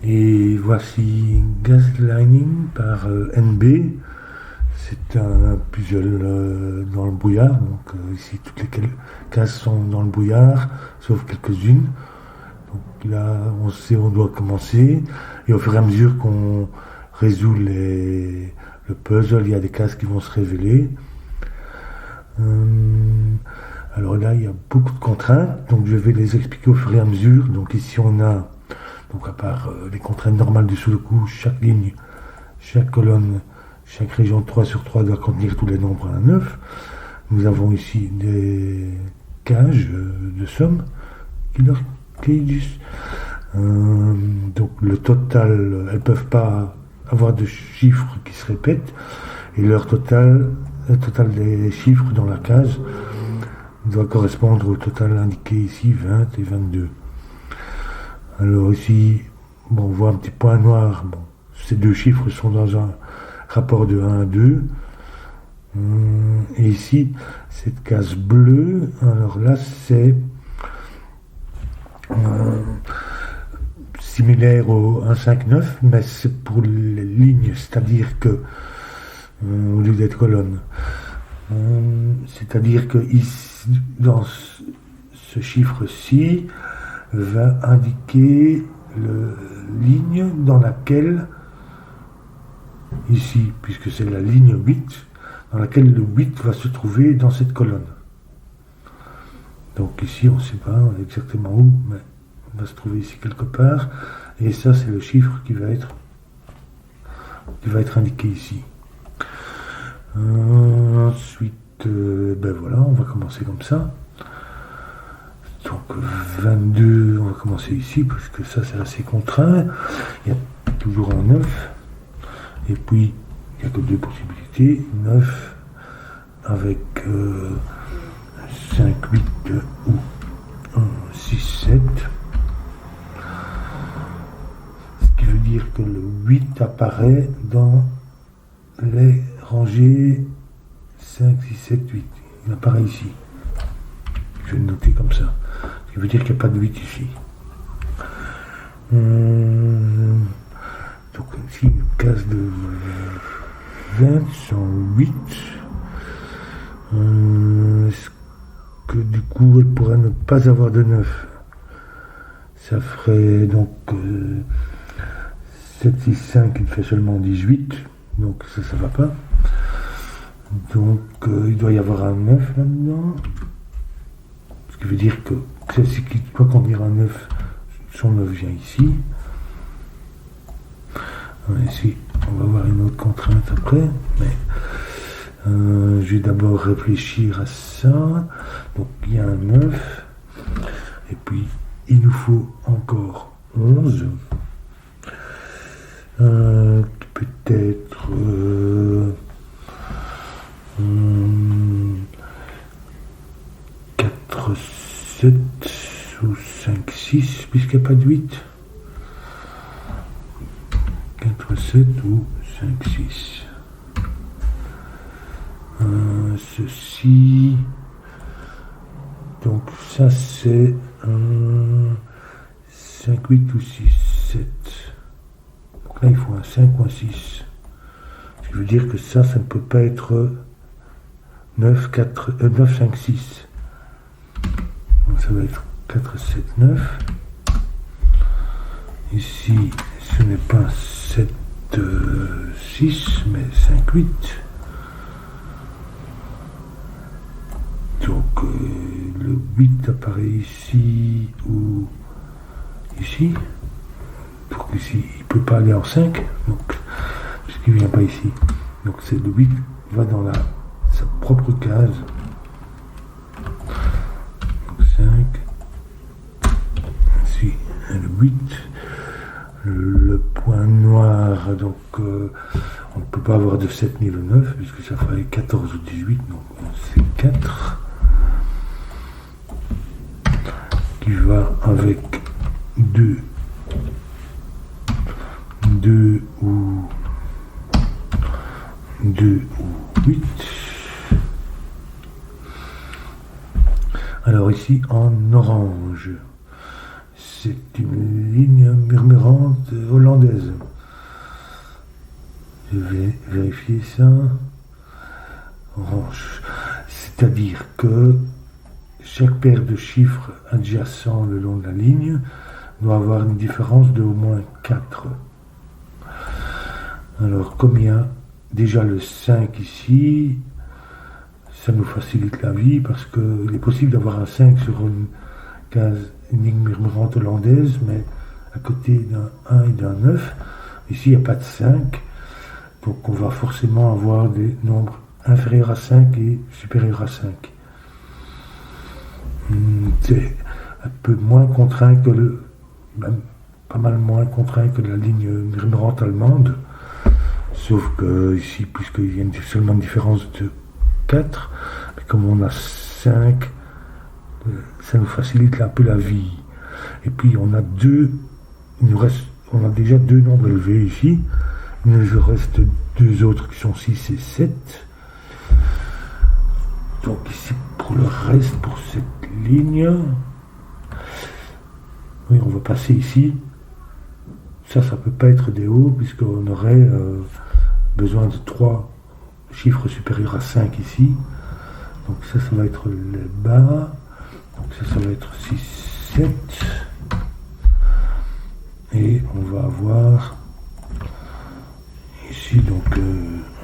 Et voici Gaslining par NB. C'est un puzzle dans le brouillard. Donc ici, toutes les cases sont dans le brouillard, sauf quelques-unes. Donc là, on sait où on doit commencer. Et au fur et à mesure qu'on résout le puzzle, il y a des cases qui vont se révéler. Alors là, il y a beaucoup de contraintes. Donc je vais les expliquer au fur et à mesure. Donc ici, on a, donc à part les contraintes normales du Sudoku, chaque ligne, chaque colonne, chaque région 3 sur 3 doit contenir tous les nombres à 9. Nous avons ici des cages de somme, killer cages. Donc le total, elles ne peuvent pas avoir de chiffres qui se répètent. Et le total des chiffres dans la case doit correspondre au total indiqué ici, 20 et 22. Alors ici, bon, on voit un petit point noir. Bon, ces deux chiffres sont dans un rapport de 1 à 2. Et ici, cette case bleue, alors là, c'est similaire au 1, 5, 9, mais c'est pour les lignes, c'est-à-dire que, au lieu d'être colonne, c'est-à-dire que ici, dans ce chiffre-ci, va indiquer la ligne dans laquelle, ici, puisque c'est la ligne 8, dans laquelle le 8 va se trouver dans cette colonne. Donc ici, on ne sait pas exactement où, mais on va se trouver ici quelque part. Et ça, c'est le chiffre qui va être indiqué ici. Ensuite, ben voilà, on va commencer comme ça. Donc 22, on va commencer ici, parce que ça, c'est assez contraint. Il y a toujours un 9. Et puis, il n'y a que deux possibilités. 9 avec 5, 8 ou 6, 7. Ce qui veut dire que le 8 apparaît dans les rangées 5, 6, 7, 8. Il apparaît ici. Je vais le noter comme ça. Ce qui veut dire qu'il n'y a pas de 8 ici. Donc ici, une case de 20 sur 8. Est-ce que du coup, elle pourrait ne pas avoir de 9? Ça ferait donc 7, 6, 5, il fait seulement 18. Donc ça ne va pas. Donc il doit y avoir un 9 là-dedans. Ce qui veut dire que celle-ci qui doit contenir un 9, son 9 vient ici. Ici, on va voir une autre contrainte après, mais je vais d'abord réfléchir à ça. Donc il y a un 9, et puis il nous faut encore 11. Peut-être 4, 7 ou 5, 6, puisqu'il n'y a pas de 8. 4, 7 ou 5, 6. Ceci. Donc ça c'est 5, 8 ou 6, 7. Donc là il faut un 5 ou un 6. Ce qui veut dire que ça ne peut pas être 9, 5, 6. Donc ça va être 4, 7, 9. Ici, ce n'est pas 7, 6, mais 5, 8. Donc, le 8 apparaît ici ou ici. Donc ici, il ne peut pas aller en 5, donc, puisqu'il ne vient pas ici. Donc, c'est le 8 va dans sa propre case. Donc, 5. Ici, le 8. Le point noir, donc on ne peut pas avoir de 7 ni le 9, puisque ça ferait 14 ou 18, donc c'est 4. Qui va avec 2 ou 8. Alors ici en orange, c'est une ligne murmurante hollandaise. Je vais vérifier ça. Orange. C'est-à-dire que chaque paire de chiffres adjacents le long de la ligne doit avoir une différence de au moins 4. Alors, comme il y a déjà le 5 ici, ça nous facilite la vie parce qu'il est possible d'avoir un 5 sur une ligne murmurante hollandaise, mais à côté d'un 1 et d'un 9. Ici, il n'y a pas de 5, donc on va forcément avoir des nombres inférieurs à 5 et supérieurs à 5. C'est un peu moins contraint que même pas mal moins contraint que la ligne murmurante allemande, sauf que ici, puisqu'il y a seulement une différence de 4, mais comme on a 5, ça nous facilite un peu la vie. Et puis on a on a déjà 2 nombres élevés ici, il nous reste 2 autres qui sont 6 et 7. Donc ici pour le reste, pour cette ligne, oui, on va passer ici. Ça peut pas être des hauts puisqu'on aurait besoin de 3 chiffres supérieurs à 5 ici. Donc ça va être les bas. Donc ça va être 6, 7. Et on va avoir ici donc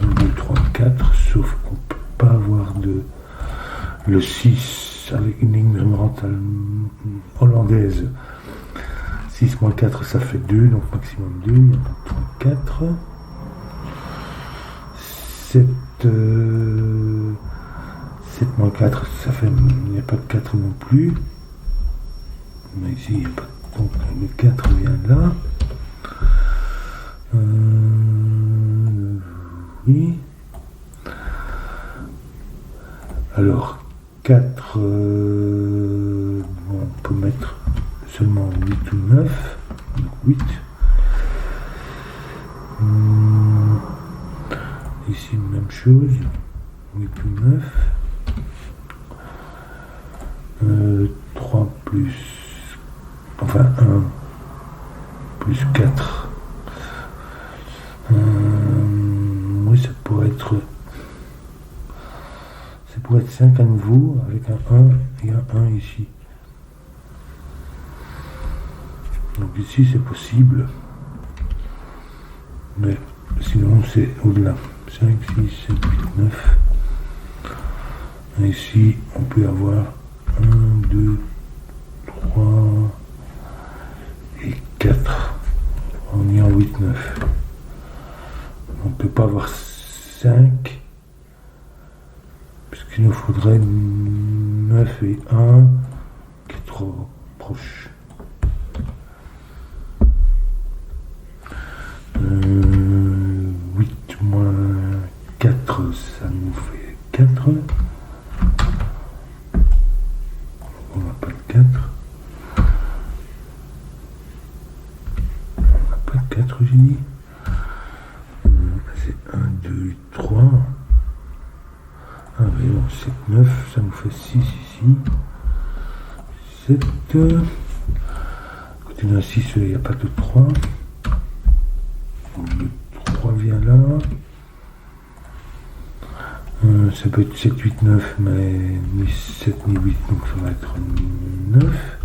1, 2, 3, 4, sauf qu'on peut pas avoir le 6 avec une ligne murmurante hollandaise. 6 moins 4, ça fait 2, donc maximum 2, il n'y a pas de 4. 7, 7 moins 4, ça fait, il n'y a pas de 4 non plus. Mais ici, il n'y a pas de, donc le 4 vient là. Oui. Alors, 4, bon, on peut mettre seulement 8 ou 9, donc 8. Ici, même chose, 8 ou 9. 3 plus, enfin 1 plus 4. Oui, ça pourrait être 5 à nouveau, avec un 1 et un 1 ici. Donc ici c'est possible, mais sinon c'est au-delà. 5, 6, 7, 8, 9. Et ici on peut avoir 1, 2, 3 et 4. On y est en 8, 9. On ne peut pas avoir 5, puisqu'il nous faudrait 9 et 1 qui est trop proche. 8 moins 4, ça nous fait 4. On n'a pas de 4. On n'a pas de 4, j'ai dit. C'est 1, 2, 3. Ah oui, 7, 9, ça nous fait 6 ici. 7. À côté d'un 6, il n'y a pas de 3. Donc le 3 vient là. Ça peut être 7, 8, 9, mais ni 7 ni 8, donc ça va être 9.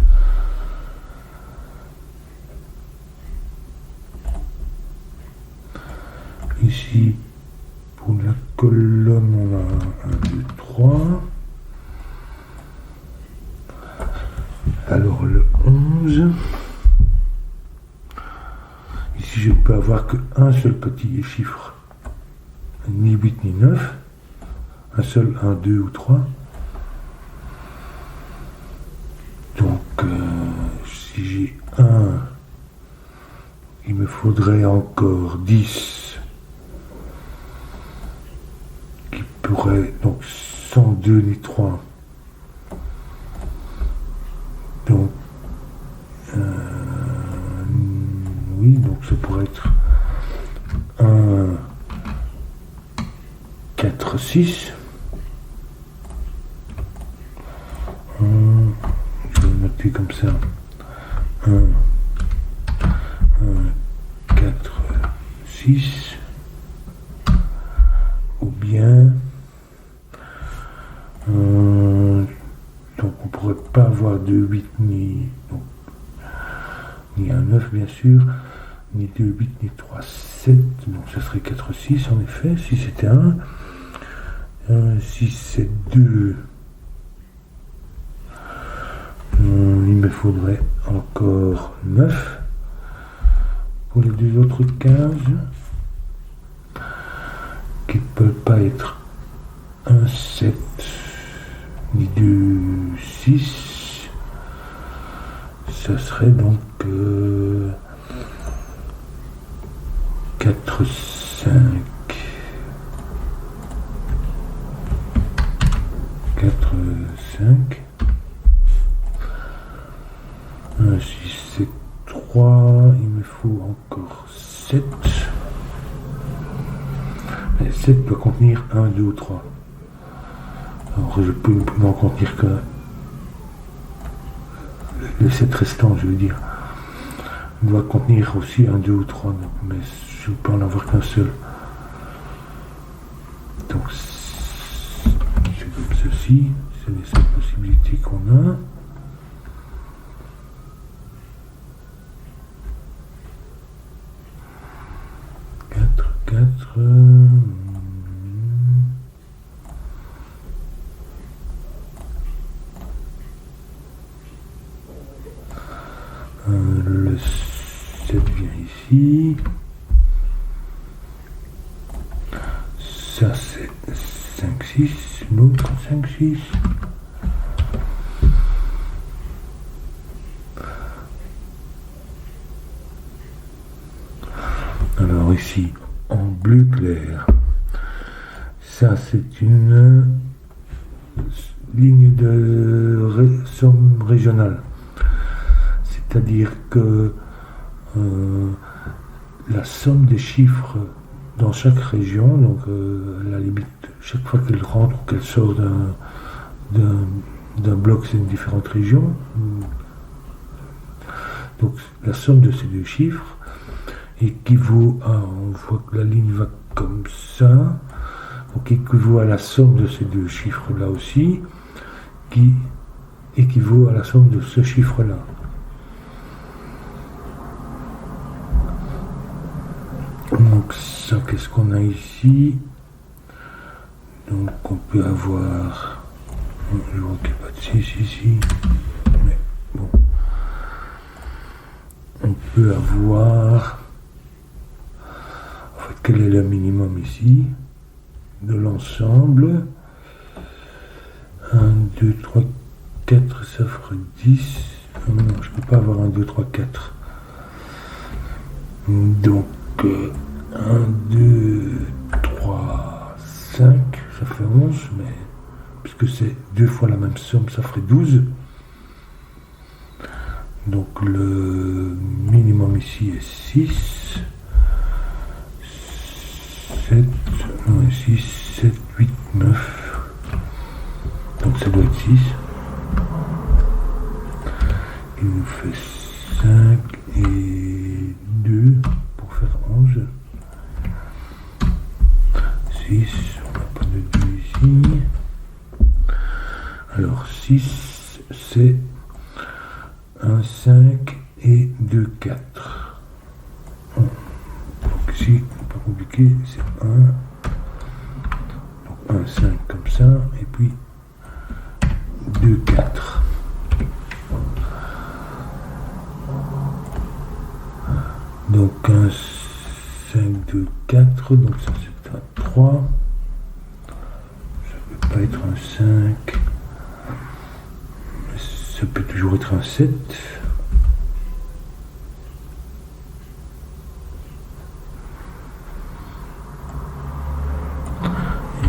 Ici, pour la colonne, on a 1, 2, 3. Alors le 11. Ici, je ne peux avoir qu'un seul petit chiffre, ni 8 ni 9. Un seul 1, 2 ou 3. Donc, si j'ai 1, il me faudrait encore 10, qui pourrait, donc sans 2 ni 3. Donc, oui, donc ça pourrait être 1, 4, 6. Je vais le noter comme ça. 1, 1, 4, 6, ou bien donc on pourrait pas avoir de 8 ni un 9 bien sûr, ni 2 8 ni 3 7, donc ça serait 4 6 en effet, si c'était 1, 6 7 2, il me faudrait encore 9 pour les deux autres 15 qui ne peuvent pas être 1 7 ni 2 6, ça serait donc 4 5 4 5 1 6 7 3, il me faut encore 7. Et 7 doit contenir 1 2 ou 3. Alors je peux n'en contenir que les 7 restants, je veux dire. Il doit contenir aussi 1 2 ou 3, donc, mais je ne peux en avoir qu'un seul. Donc c'est comme ceci, c'est les 7 possibilités qu'on a. Le 7 vient ici. Ça c'est 5, 6. L'autre 5, 6. Alors ici, en bleu clair, ça c'est une ligne de somme régionale. C'est-à-dire que la somme des chiffres dans chaque région, donc à la limite, chaque fois qu'elle rentre ou qu'elle sort d'un bloc, c'est une différente région. Donc la somme de ces deux chiffres équivaut à, on voit que la ligne va comme ça, donc équivaut à la somme de ces deux chiffres-là aussi, qui équivaut à la somme de ce chiffre-là. Donc ça, qu'est-ce qu'on a ici? Donc on peut avoir, je vois qu'il n'y a pas de 6 ici, mais bon, on peut avoir, en fait, quel est le minimum ici de l'ensemble? 1, 2, 3, 4, ça ferait 10. Non, je ne peux pas avoir 1, 2, 3, 4. Donc 1, 2, 3, 5, ça fait 11, mais puisque c'est deux fois la même somme, ça ferait 12. Donc le minimum ici est 6, 7, 6, 7, 8, 9. Donc ça doit être 6. Il nous fait 5 et 2 pour faire 11. 6, on n'a pas de 2 ici. Alors 6, c'est 1, 5 et 2, 4. Donc ici, pas compliqué, c'est 1. Donc 1, 5 comme ça, et puis 2, 4. Donc 1, 5, 2, 4, donc ça c'est un 3. Ça peut pas être un 5. Ça peut toujours être un 7.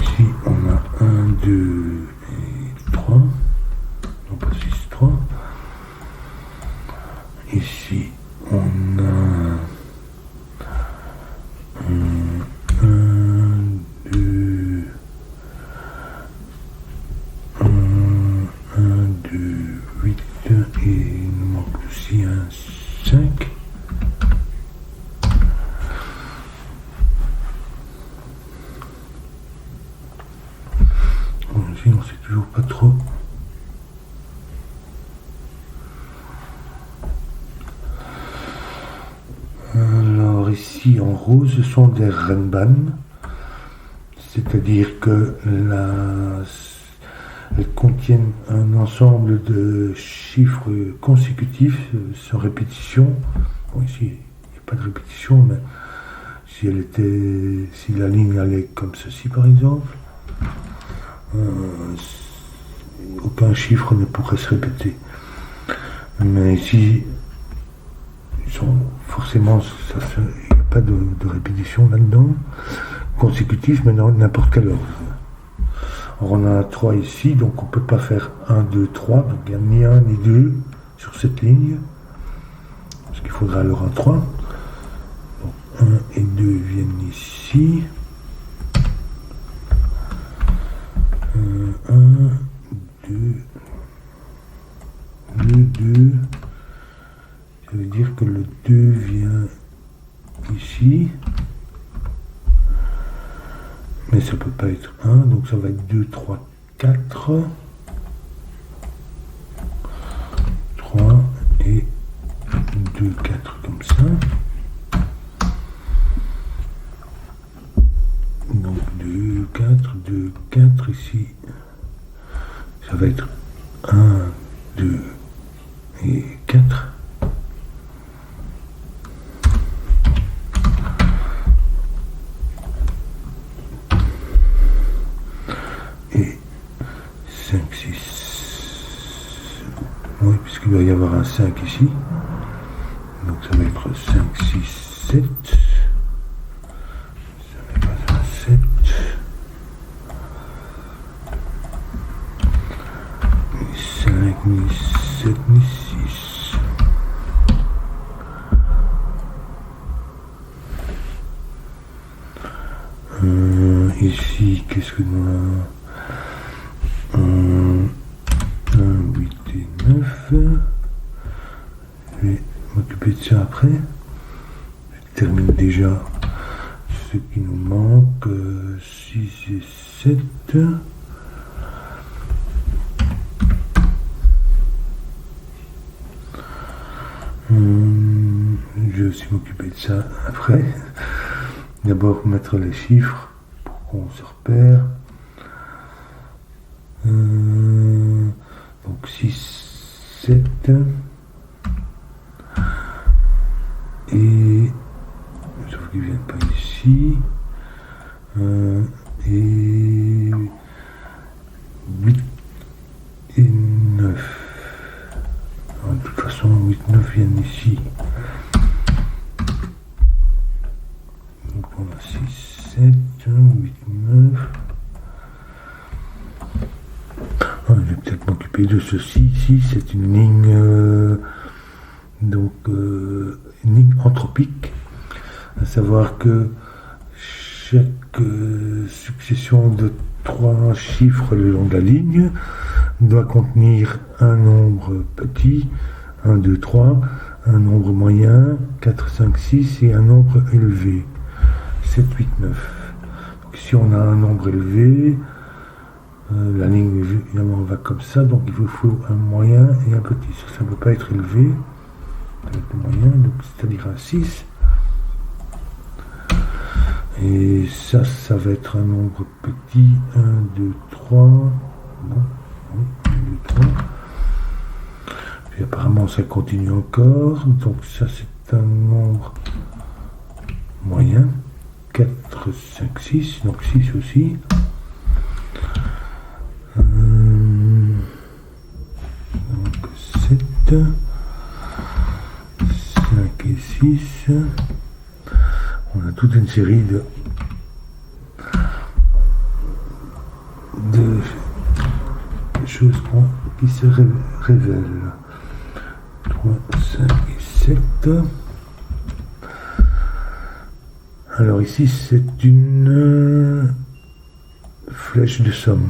Ici on a 1, 2 et 3. Non pas 6, 3. Ici on a 1, 2, 8 et il nous manque aussi un Alors ici en rose, ce sont des renban, c'est-à-dire que elles contiennent un ensemble de chiffres consécutifs sans répétition. Bon, ici, il n'y a pas de répétition, mais si la ligne allait comme ceci par exemple, aucun chiffre ne pourrait se répéter. Mais ici, forcément, il n'y a pas de répétition là-dedans, consécutif, mais dans n'importe quel ordre. Alors on a 3 ici, donc on ne peut pas faire 1, 2, 3, donc il n'y a ni 1 ni 2 sur cette ligne, parce qu'il faudra alors un 3. Donc 1 et 2 viennent ici. 1, 2, 2, ça veut dire que le 2 vient ici, mais ça peut pas être 1, donc ça va être 2, 3, 4, 3 et 2, 4 comme ça. Donc 2, 4, 2, 4 ici, ça va être 1, 2 et 4. Et 5, 6. Oui, puisqu'il va y avoir un 5 ici. Donc ça va être 5, 6, 7. Ça n'est pas un 7. Ni 5, ni 7, ni 6. Ici, qu'est-ce que nous avons? 1, 8 et 9. Je vais m'occuper de ça après. Je termine déjà ce qui nous manque. 6 et 7. Je vais aussi m'occuper de ça après. D'abord mettre les chiffres pour qu'on se repère. Donc 6, 7 et sauf qu'ils ne viennent pas ici, et 8 et 9. Alors, de toute façon 8, 9 viennent ici, donc on a 6, 7, 8, 9. Je vais peut-être m'occuper de ceci. Ici, c'est une ligne, une ligne anthropique, à savoir que chaque succession de 3 chiffres le long de la ligne doit contenir un nombre petit, 1, 2, 3, un nombre moyen, 4, 5, 6, et un nombre élevé, 7, 8, 9. Donc si on a un nombre élevé, la ligne évidemment va comme ça, donc il vous faut un moyen et un petit. Ça ne peut pas être élevé, ça va être moyen, donc c'est-à-dire un 6. Et ça va être un nombre petit, 1, 2, 3. Bon, oui, 1, 2, 3. Puis apparemment ça continue encore, donc ça c'est un nombre moyen, 4, 5, 6, donc 6 aussi. Donc 7, 5 et 6. On a toute une série de choses qui se révèlent. 3, 5 et 7. Alors ici c'est une flèche de somme.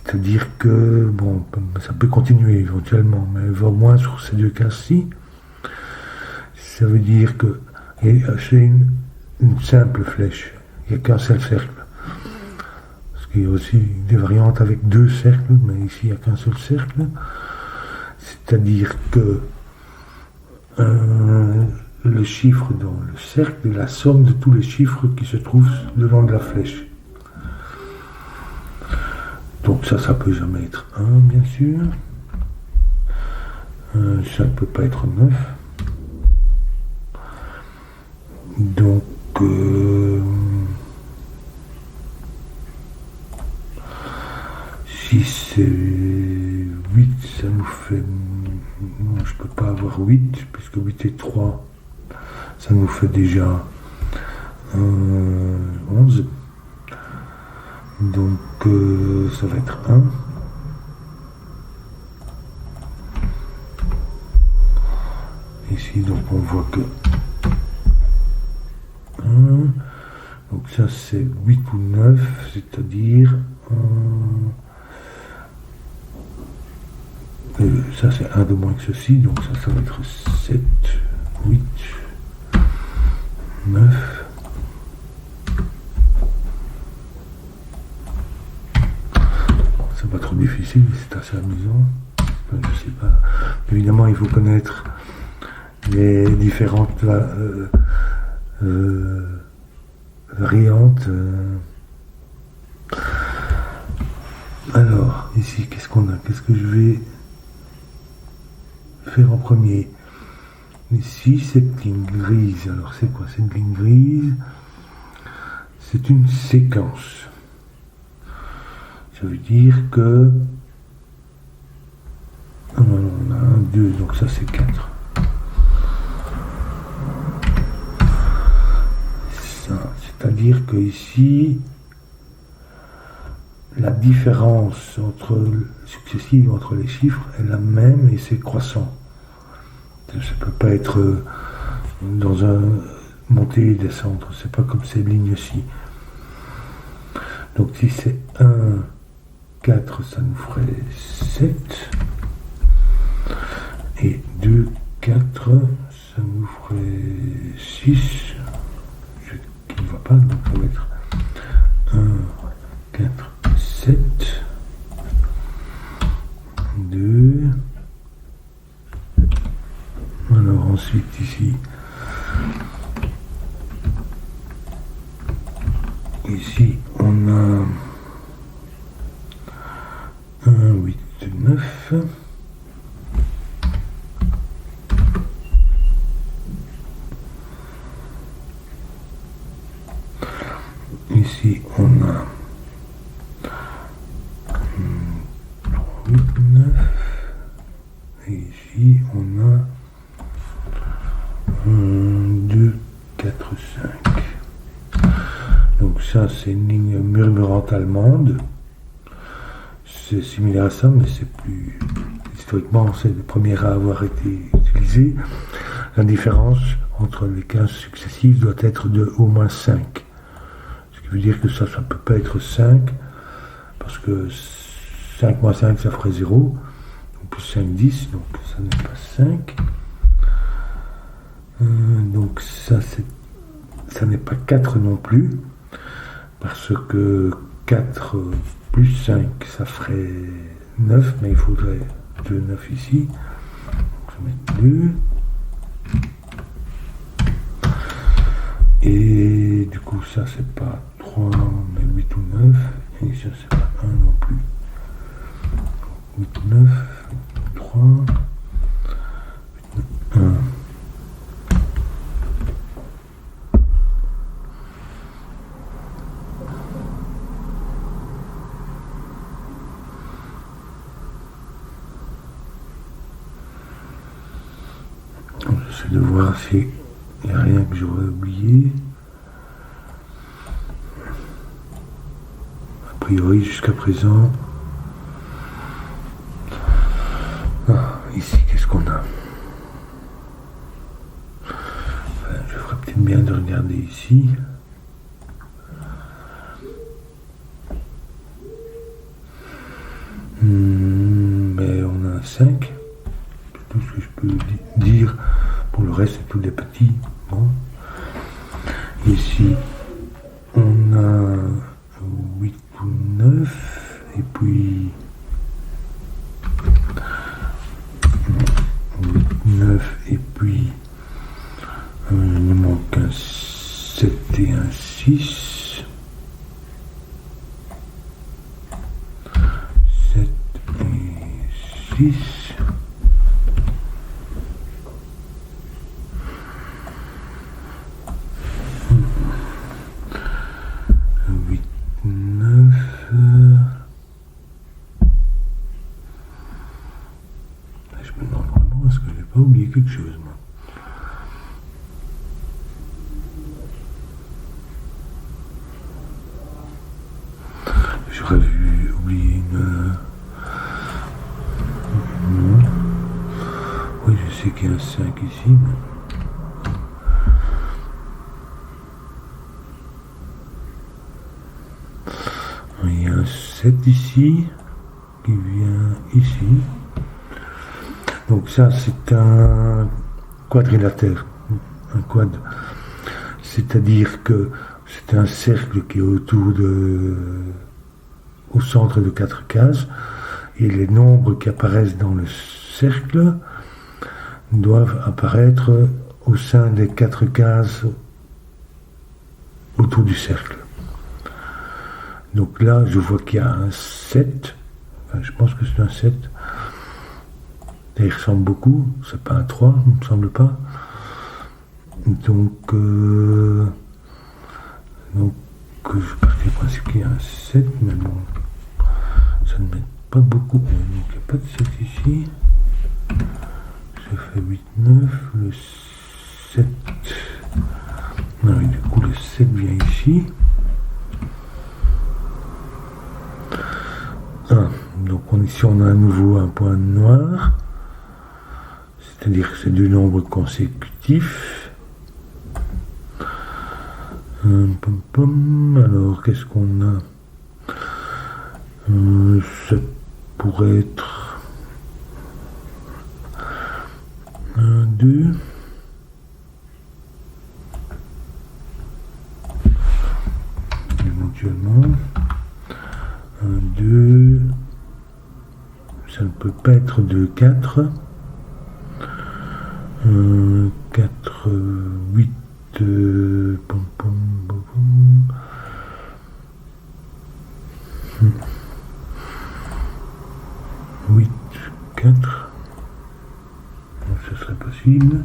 C'est-à-dire que, bon, ça peut continuer éventuellement, mais au moins sur ces deux cas-ci, ça veut dire que c'est une simple flèche, il n'y a qu'un seul cercle. Parce qu'il y a aussi des variantes avec 2 cercles, mais ici il n'y a qu'un seul cercle. C'est-à-dire que le chiffre dans le cercle est la somme de tous les chiffres qui se trouvent le long de la flèche. Donc ça peut jamais être 1, bien sûr. Ça ne peut pas être 9. Donc, si c'est 8, ça nous fait... Non, je ne peux pas avoir 8, puisque 8 et 3, ça nous fait déjà 11. Donc, ça va être 1. Ici, donc, on voit que 1. Donc, ça, c'est 8 ou 9, c'est-à-dire... ça, c'est 1 de moins que ceci, donc ça va être 7, 8, 9... C'est pas trop difficile, c'est assez amusant. Enfin, je sais pas. Évidemment, il faut connaître les différentes variantes. Alors, ici, qu'est-ce qu'on a? Qu'est-ce que je vais faire en premier? Ici, cette ligne grise. Alors, c'est quoi cette ligne grise? C'est une séquence. Ça veut dire que on a 1, 2, donc ça c'est 4. C'est-à-dire que ici, la différence successive entre les chiffres est la même et c'est croissant. Ça ne peut pas être dans un monter et descendre, c'est pas comme ces lignes-ci. Donc si c'est 1, 4, ça nous ferait 7. Et 2, 4, ça nous ferait 6. Qui ne va pas, donc ça va être 1, 4, 7. 2. Alors ensuite ici. Ici, on a 1, 8, 9. Ici, on a 8, 9. Et ici, on a 2, 4, 5. Donc ça, c'est une ligne murmurante allemande. C'est similaire à ça, mais c'est plus... Historiquement, c'est le premier à avoir été utilisé. La différence entre les 15 successives doit être de au moins 5. Ce qui veut dire que ça ne peut pas être 5, parce que 5 moins 5, ça ferait 0. Donc plus 5, 10, donc ça n'est pas 5. Donc ça n'est pas 4 non plus, parce que 4 plus 5, ça ferait 9, mais il faudrait 2 9 ici. Donc je vais mettre 2. Et du coup, ça c'est pas 3, mais 8 ou 9. Et ça c'est pas 1 non plus. 8 ou 9, 3, 1. J'essaie de voir s'il n'y a rien que j'aurais oublié. A priori, jusqu'à présent. Ah, ici, qu'est-ce qu'on a? Je ferais peut-être bien de regarder ici. Mais on a un 5. C'est tout ce que je peux dire. Pour le reste, c'est tous des petits. Bon. Ici, on a 8 ou 9. Et puis 8, 9. Et puis 1, 6, 7 et 6, 8, 9, je me demande vraiment, est-ce que j'ai pas oublié quelque chose, moi? J'aurais dû oublier une... Non. Oui, je sais qu'il y a un 5 ici, mais... Il y a un 7 ici, qui vient ici. Donc ça, c'est un quadrilatère, un quad. C'est-à-dire que c'est un cercle qui est au centre de 4 cases, et les nombres qui apparaissent dans le cercle doivent apparaître au sein des 4 cases autour du cercle. Donc là, je vois qu'il y a un 7, enfin, je pense que c'est un 7, et il ressemble beaucoup, c'est pas un 3, il ne me semble pas. Donc je partais du principe qu'il y a un 7, mais bon, ça ne m'aide pas beaucoup. Donc il n'y a pas de 7 ici. Ça fait 8, 9, le 7. Non, et du coup, le 7 vient ici. Donc ici, on a à nouveau un point noir. C'est-à-dire que c'est deux nombres consécutifs. Alors, qu'est-ce qu'on a? Ça pourrait être 1, 2. Éventuellement. 1, 2. Ça ne peut pas être 2, 4. 4, 8. 8, 4. Donc ce serait possible.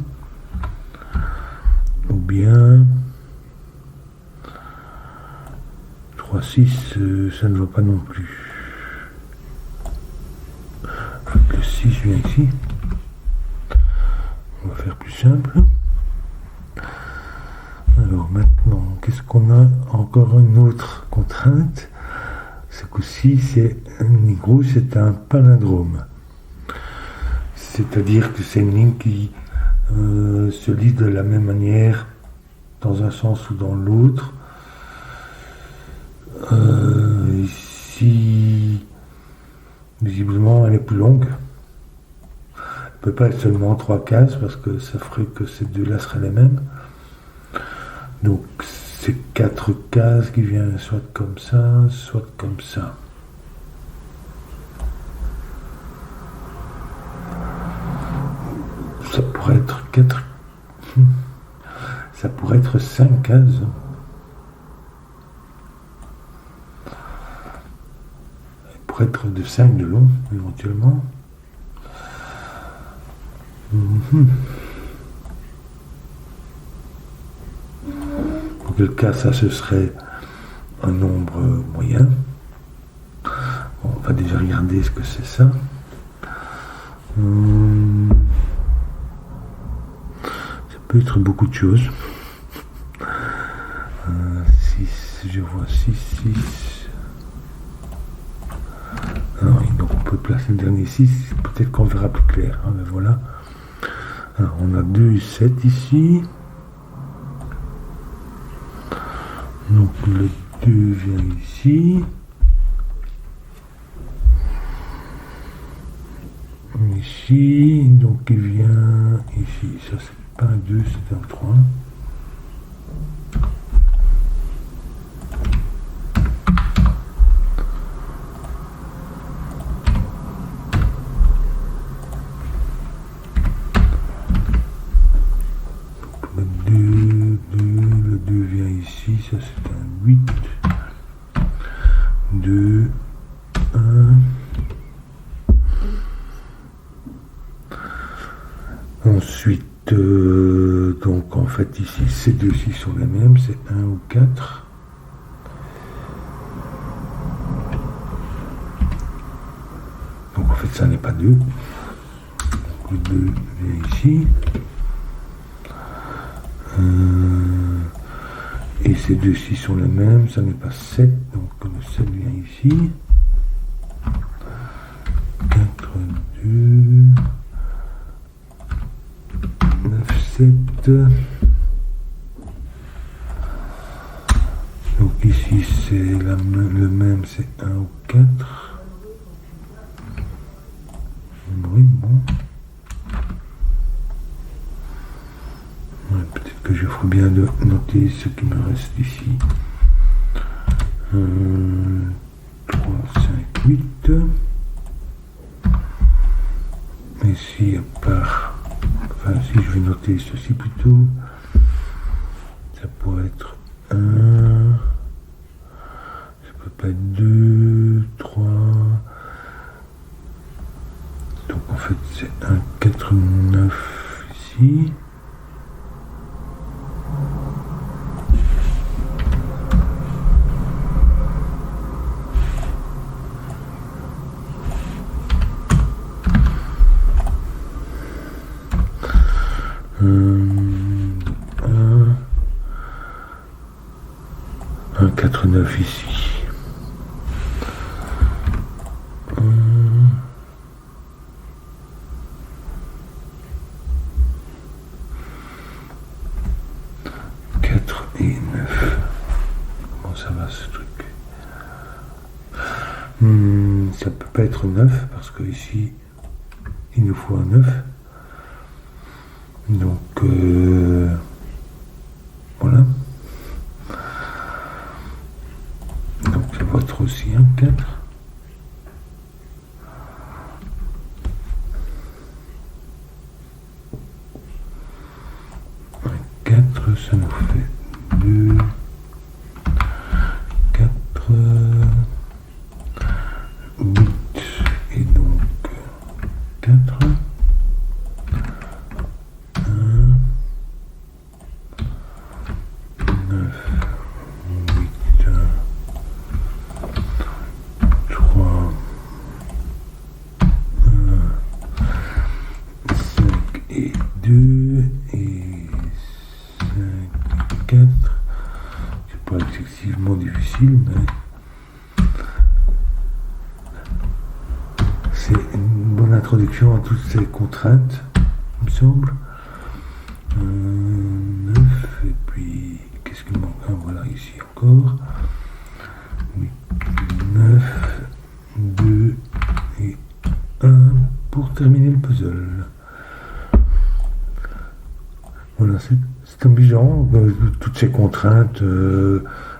Ou bien 3, 6, ça ne va pas non plus. Le 6 vient ici. On va faire plus simple. Alors maintenant, qu'est-ce qu'on a? Encore une autre contrainte. Ce coup-ci, c'est un palindrome. C'est-à-dire que c'est une ligne qui se lit de la même manière dans un sens ou dans l'autre. Ici, visiblement, elle est plus longue. Elle ne peut pas être seulement 3 cases parce que ça ferait que ces deux-là seraient les mêmes. Donc c'est 4 cases qui viennent soit comme ça, soit comme ça. Ça pourrait être 4. Ça pourrait être 5 cases. Ça pourrait être de 5 de long, éventuellement. Auquel cas, ça, ce serait un nombre moyen. Bon, on va déjà regarder ce que c'est ça. Ça peut être beaucoup de choses. 6, je vois 6, 6. Alors, donc on peut placer le dernier 6, peut-être qu'on verra plus clair. Hein, mais voilà. Alors, on a 2 et 7 ici. Donc le 2 vient ici. Ici, donc il vient ici. Ça c'est pas un 2, c'est un 3. Le 2 vient ici, ça c'est un Donc en fait ici ces deux-ci sont les mêmes, c'est 1 ou 4. Donc en fait ça n'est pas 2. Le 2 vient ici. Et ces deux-ci sont les mêmes, ça n'est pas 7, donc le 7 vient ici. 4, 2, 9, 7. Donc ici c'est le même, c'est 1 ou 4. Oui, bon. Ouais, peut-être que je ferai bien de noter ce qui me reste ici. 3, 5, 8. Ici, à part... Enfin, si je vais noter ceci plutôt, ça pourrait être 1... Ça peut pas être 2, 3... Donc en fait, c'est 1, 4, 9 ici. Un 4, 9 ici. Et 9. Comment ça va ce truc? Ça peut pas être 9 parce que ici il nous faut un 9. Donc voilà. Donc ça va être aussi un 4. Un 4, ça nous fait 2, 4, 8, et donc 4, 1, 9, 8, 3, 5 et 2, et 5, 4. C'est pas excessivement difficile, mais c'est une bonne introduction à toutes ces contraintes, il me semble. 9, et puis qu'est-ce qu'il manque? Voilà, ici encore. 8, 9, 2 et 1 pour terminer le puzzle. Voilà, c'est amusant, toutes ces contraintes,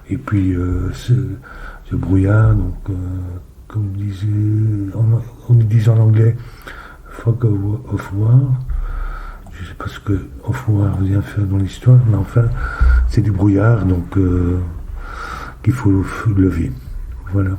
et puis ce brouillard, donc comme on disait en anglais, fog of war. Je ne sais pas ce que of war vient faire dans l'histoire, mais enfin, c'est du brouillard, donc qu'il faut lever. Voilà.